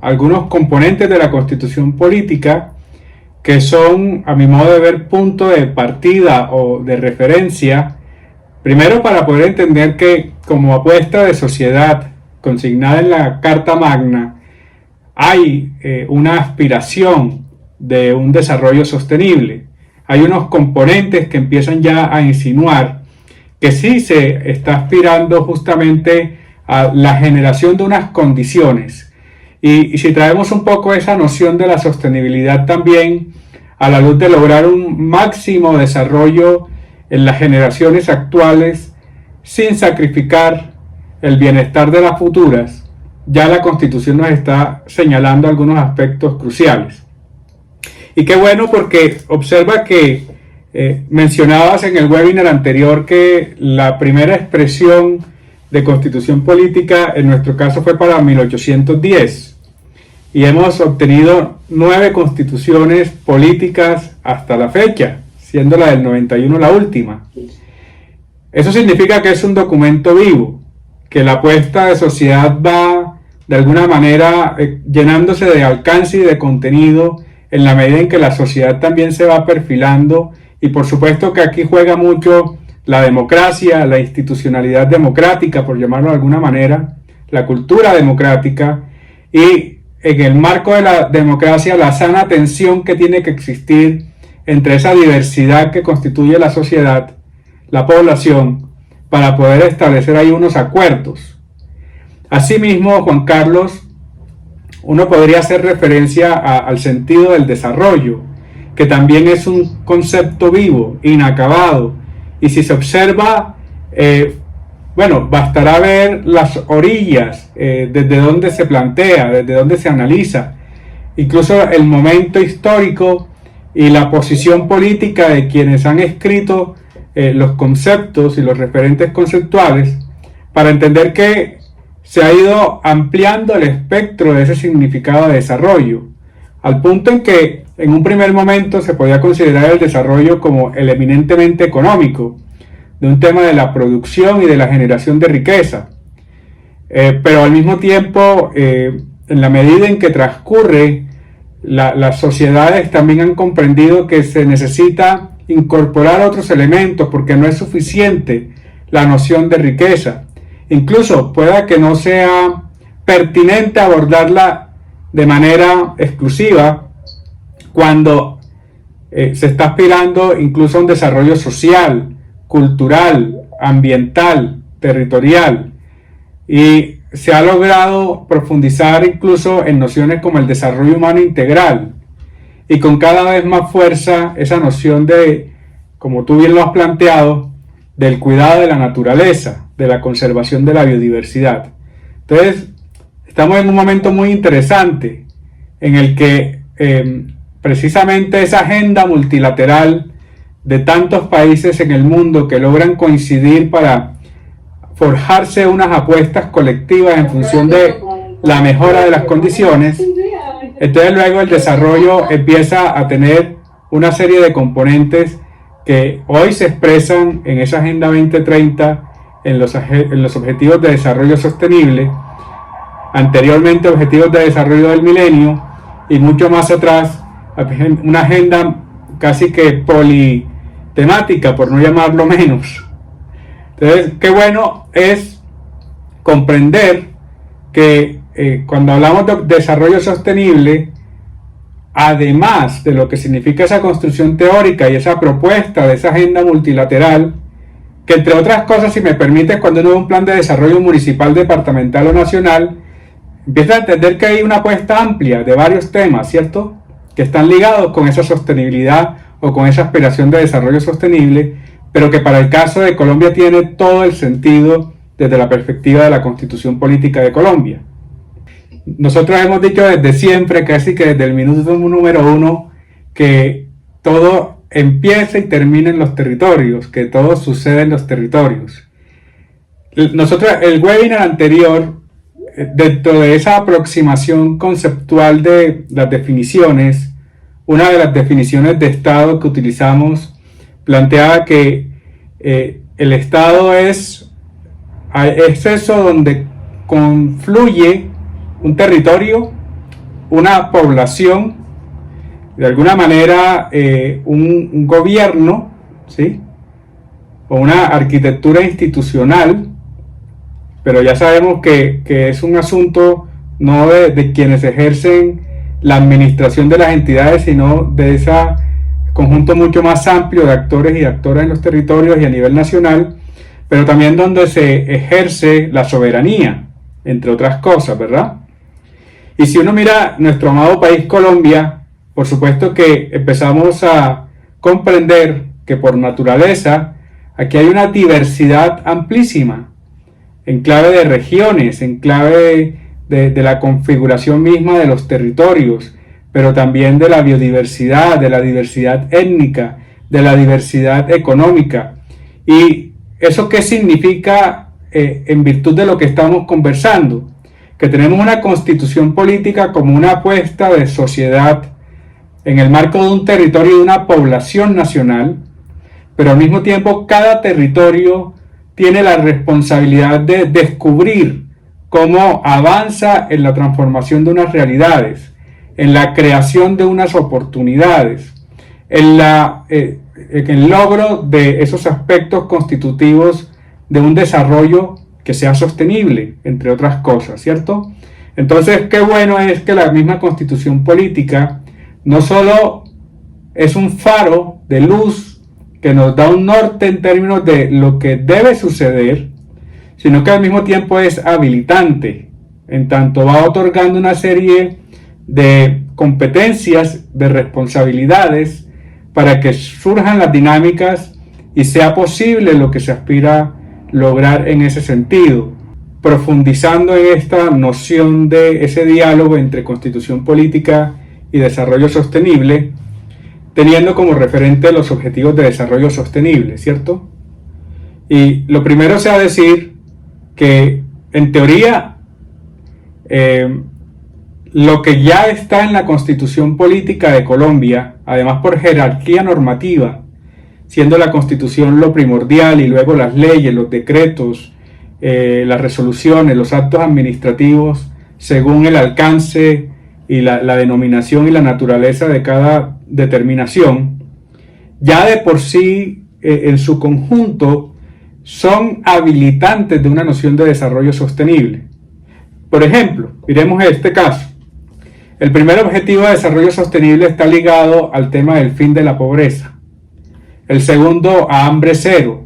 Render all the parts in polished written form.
algunos componentes de la Constitución política que son, a mi modo de ver, punto de partida o de referencia, primero para poder entender que como apuesta de sociedad consignada en la Carta Magna, hay una aspiración de un desarrollo sostenible. Hay unos componentes que empiezan ya a insinuar que sí se está aspirando justamente a la generación de unas condiciones. Y si traemos un poco esa noción de la sostenibilidad también a la luz de lograr un máximo desarrollo en las generaciones actuales sin sacrificar el bienestar de las futuras, ya la Constitución nos está señalando algunos aspectos cruciales. Y qué bueno, porque observa que mencionabas en el webinar anterior que la primera expresión de Constitución política en nuestro caso fue para 1810 y hemos obtenido 9 constituciones políticas hasta la fecha, siendo la del 91 la última. Eso significa que es un documento vivo, que la apuesta de sociedad va de alguna manera llenándose de alcance y de contenido en la medida en que la sociedad también se va perfilando, y por supuesto que aquí juega mucho la democracia, la institucionalidad democrática, por llamarlo de alguna manera, la cultura democrática, y en el marco de la democracia la sana tensión que tiene que existir entre esa diversidad que constituye la sociedad, la población, para poder establecer ahí unos acuerdos. Asimismo, Juan Carlos, uno podría hacer referencia al sentido del desarrollo, que también es un concepto vivo, inacabado, y si se observa, bastará ver las orillas, desde donde se plantea, desde donde se analiza, incluso el momento histórico y la posición política de quienes han escrito los conceptos y los referentes conceptuales, para entender que se ha ido ampliando el espectro de ese significado de desarrollo, al punto en que en un primer momento se podía considerar el desarrollo como el eminentemente económico, de un tema de la producción y de la generación de riqueza. Pero al mismo tiempo, en la medida en que transcurre, las sociedades también han comprendido que se necesita incorporar otros elementos porque no es suficiente la noción de riqueza. Incluso pueda que no sea pertinente abordarla de manera exclusiva cuando se está aspirando incluso a un desarrollo social, cultural, ambiental, territorial, y se ha logrado profundizar incluso en nociones como el desarrollo humano integral, y con cada vez más fuerza esa noción de, como tú bien lo has planteado, del cuidado de la naturaleza, de la conservación de la biodiversidad. Entonces, estamos en un momento muy interesante en el que precisamente esa agenda multilateral de tantos países en el mundo que logran coincidir para forjarse unas apuestas colectivas en función de la mejora de las condiciones, entonces luego el desarrollo empieza a tener una serie de componentes que hoy se expresan en esa Agenda 2030 en los Objetivos de Desarrollo Sostenible, anteriormente Objetivos de Desarrollo del Milenio, y mucho más atrás una agenda casi que politemática, por no llamarlo menos. Entonces, qué bueno es comprender que cuando hablamos de desarrollo sostenible, además de lo que significa esa construcción teórica y esa propuesta de esa agenda multilateral, que entre otras cosas, si me permites, cuando uno ve un plan de desarrollo municipal, departamental o nacional, empieza a entender que hay una apuesta amplia de varios temas, ¿cierto?, que están ligados con esa sostenibilidad o con esa aspiración de desarrollo sostenible, pero que para el caso de Colombia tiene todo el sentido desde la perspectiva de la Constitución Política de Colombia. Nosotros hemos dicho desde siempre, casi que desde el minuto número 1, que todo empieza y termina en los territorios, que todo sucede en los territorios. Nosotros, el webinar anterior, dentro de esa aproximación conceptual de las definiciones, una de las definiciones de Estado que utilizamos planteaba que el Estado es eso donde confluye un territorio una población, de alguna manera un gobierno, ¿sí? O una arquitectura institucional, pero ya sabemos que es un asunto no de quienes ejercen la administración de las entidades, sino de ese conjunto mucho más amplio de actores y actoras en los territorios y a nivel nacional, pero también donde se ejerce la soberanía, entre otras cosas, ¿verdad? Y si uno mira nuestro amado país Colombia, por supuesto que empezamos a comprender que por naturaleza aquí hay una diversidad amplísima, en clave de regiones, en clave de la configuración misma de los territorios, pero también de la biodiversidad, de la diversidad étnica, de la diversidad económica. ¿Y eso qué significa en virtud de lo que estamos conversando? Que tenemos una constitución política como una apuesta de sociedad en el marco de un territorio y de una población nacional, pero al mismo tiempo cada territorio tiene la responsabilidad de descubrir cómo avanza en la transformación de unas realidades, en la creación de unas oportunidades, en el logro de esos aspectos constitutivos de un desarrollo que sea sostenible, entre otras cosas, ¿cierto? Entonces, qué bueno es que la misma constitución política no solo es un faro de luz que nos da un norte en términos de lo que debe suceder, sino que al mismo tiempo es habilitante, en tanto va otorgando una serie de competencias, de responsabilidades, para que surjan las dinámicas y sea posible lo que se aspira a lograr en ese sentido, profundizando en esta noción de ese diálogo entre constitución política y desarrollo sostenible, teniendo como referente los objetivos de desarrollo sostenible, ¿cierto? Y lo primero sea decir que en teoría lo que ya está en la Constitución Política de Colombia, además por jerarquía normativa, siendo la Constitución lo primordial y luego las leyes, los decretos, las resoluciones, los actos administrativos, según el alcance y la denominación y la naturaleza de cada determinación, ya de por sí en su conjunto son habilitantes de una noción de desarrollo sostenible. Por ejemplo, miremos este caso. El primer objetivo de desarrollo sostenible está ligado al tema del fin de la pobreza. El segundo a hambre cero.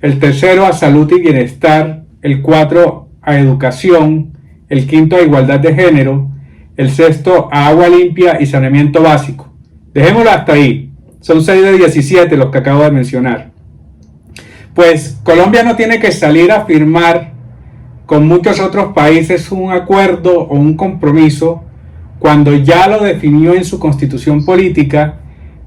El tercero a salud y bienestar. El 4 a educación. El quinto a igualdad de género. El sexto a agua limpia y saneamiento básico. Dejémoslo hasta ahí. Son 6 de 17 los que acabo de mencionar. Pues Colombia no tiene que salir a firmar con muchos otros países un acuerdo o un compromiso cuando ya lo definió en su constitución política,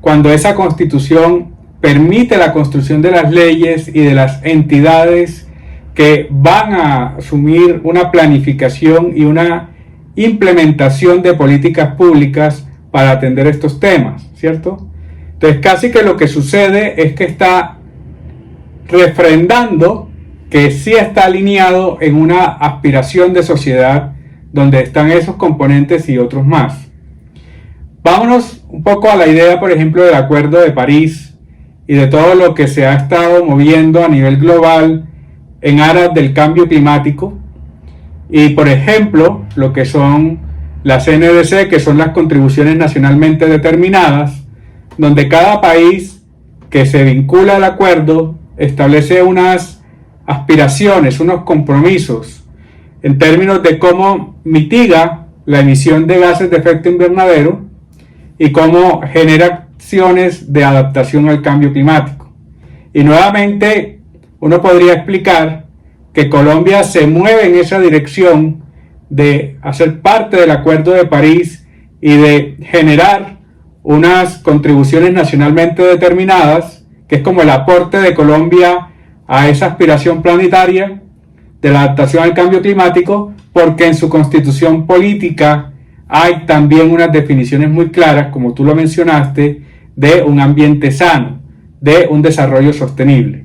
cuando esa constitución permite la construcción de las leyes y de las entidades que van a asumir una planificación y una implementación de políticas públicas para atender estos temas, ¿cierto? Entonces casi que lo que sucede es que está refrendando que sí está alineado en una aspiración de sociedad donde están esos componentes y otros más. Vámonos un poco a la idea, por ejemplo, del Acuerdo de París y de todo lo que se ha estado moviendo a nivel global en aras del cambio climático y, por ejemplo, lo que son las NDC, que son las contribuciones nacionalmente determinadas, donde cada país que se vincula al acuerdo establece unas aspiraciones, unos compromisos en términos de cómo mitiga la emisión de gases de efecto invernadero y cómo genera acciones de adaptación al cambio climático. Y nuevamente uno podría explicar que Colombia se mueve en esa dirección de hacer parte del Acuerdo de París y de generar unas contribuciones nacionalmente determinadas, que es como el aporte de Colombia a esa aspiración planetaria de la adaptación al cambio climático, porque en su constitución política hay también unas definiciones muy claras, como tú lo mencionaste, de un ambiente sano, de un desarrollo sostenible.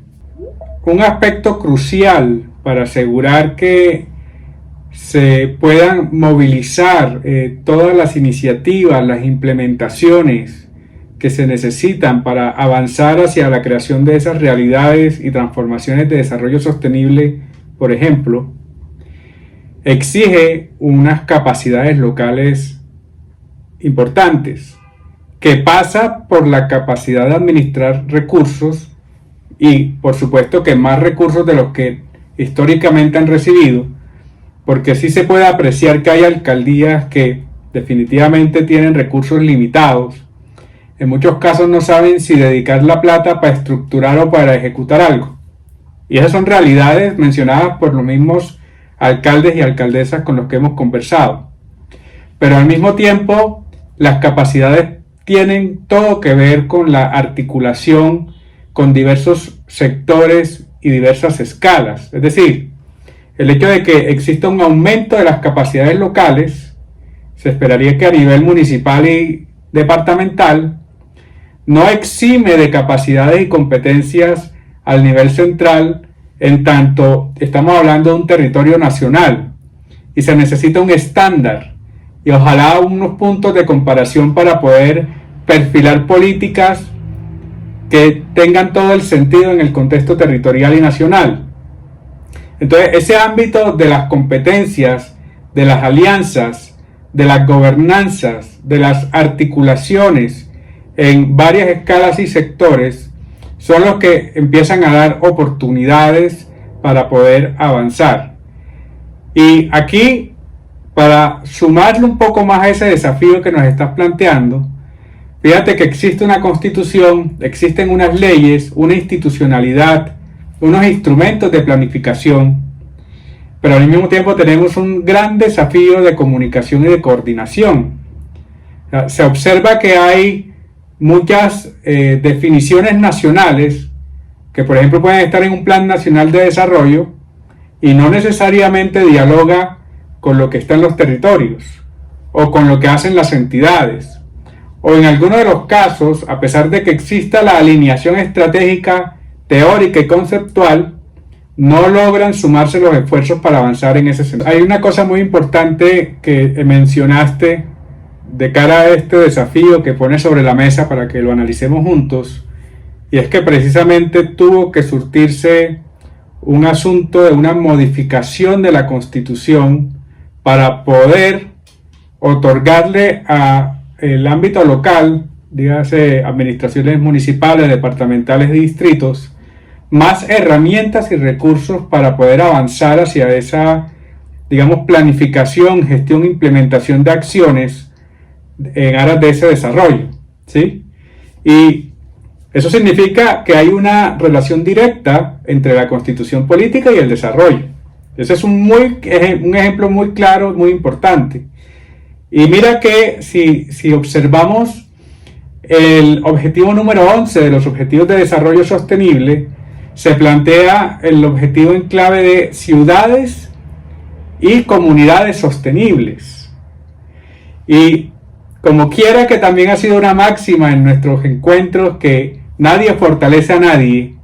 Un aspecto crucial para asegurar que se puedan movilizar todas las iniciativas, las implementaciones que se necesitan para avanzar hacia la creación de esas realidades y transformaciones de desarrollo sostenible, por ejemplo, exige unas capacidades locales importantes, que pasa por la capacidad de administrar recursos y, por supuesto, que más recursos de los que históricamente han recibido, porque sí se puede apreciar que hay alcaldías que definitivamente tienen recursos limitados. En muchos casos no saben si dedicar la plata para estructurar o para ejecutar algo. Y esas son realidades mencionadas por los mismos alcaldes y alcaldesas con los que hemos conversado. Pero al mismo tiempo, las capacidades tienen todo que ver con la articulación con diversos sectores y diversas escalas. Es decir, el hecho de que exista un aumento de las capacidades locales, se esperaría que a nivel municipal y departamental, no exime de capacidades y competencias al nivel central, en tanto estamos hablando de un territorio nacional y se necesita un estándar y ojalá unos puntos de comparación para poder perfilar políticas que tengan todo el sentido en el contexto territorial y nacional. Entonces, ese ámbito de las competencias, de las alianzas, de las gobernanzas, de las articulaciones en varias escalas y sectores, son los que empiezan a dar oportunidades para poder avanzar. Y aquí, para sumarle un poco más a ese desafío que nos estás planteando, fíjate que existe una constitución, existen unas leyes, una institucionalidad, unos instrumentos de planificación, pero al mismo tiempo tenemos un gran desafío de comunicación y de coordinación. Se observa que hay muchas definiciones nacionales que, por ejemplo, pueden estar en un plan nacional de desarrollo y no necesariamente dialoga con lo que está en los territorios o con lo que hacen las entidades. O en algunos de los casos, a pesar de que exista la alineación estratégica, teórica y conceptual, no logran sumarse los esfuerzos para avanzar en ese sentido. Hay una cosa muy importante que mencionaste de cara a este desafío que pone sobre la mesa para que lo analicemos juntos, y es que precisamente tuvo que surtirse un asunto de una modificación de la Constitución para poder otorgarle a el ámbito local, dígase administraciones municipales, departamentales y distritos, más herramientas y recursos para poder avanzar hacia esa, digamos, planificación, gestión e implementación de acciones en aras de ese desarrollo, ¿sí? Y eso significa que hay una relación directa entre la constitución política y el desarrollo. Ese es un ejemplo muy claro, muy importante. Y mira que si observamos el objetivo número 11 de los Objetivos de Desarrollo Sostenible, se plantea el objetivo en clave de ciudades y comunidades sostenibles. Y como quiera que también ha sido una máxima en nuestros encuentros que nadie fortalece a nadie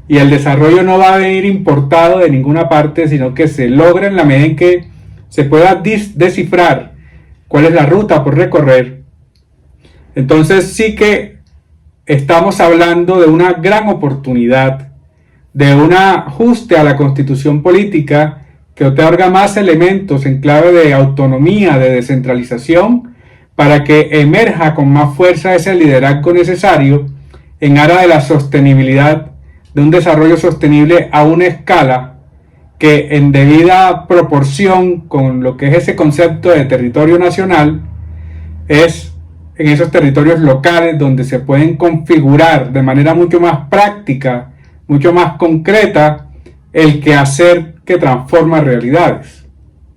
y el desarrollo no va a venir importado de ninguna parte, sino que se logra en la medida en que se pueda descifrar cuál es la ruta por recorrer. Entonces sí que estamos hablando de una gran oportunidad, de un ajuste a la constitución política que otorga más elementos en clave de autonomía, de descentralización, para que emerja con más fuerza ese liderazgo necesario en aras de la sostenibilidad de un desarrollo sostenible a una escala que, en debida proporción con lo que es ese concepto de territorio nacional, es en esos territorios locales donde se pueden configurar de manera mucho más práctica, mucho más concreta, el quehacer que transforma realidades.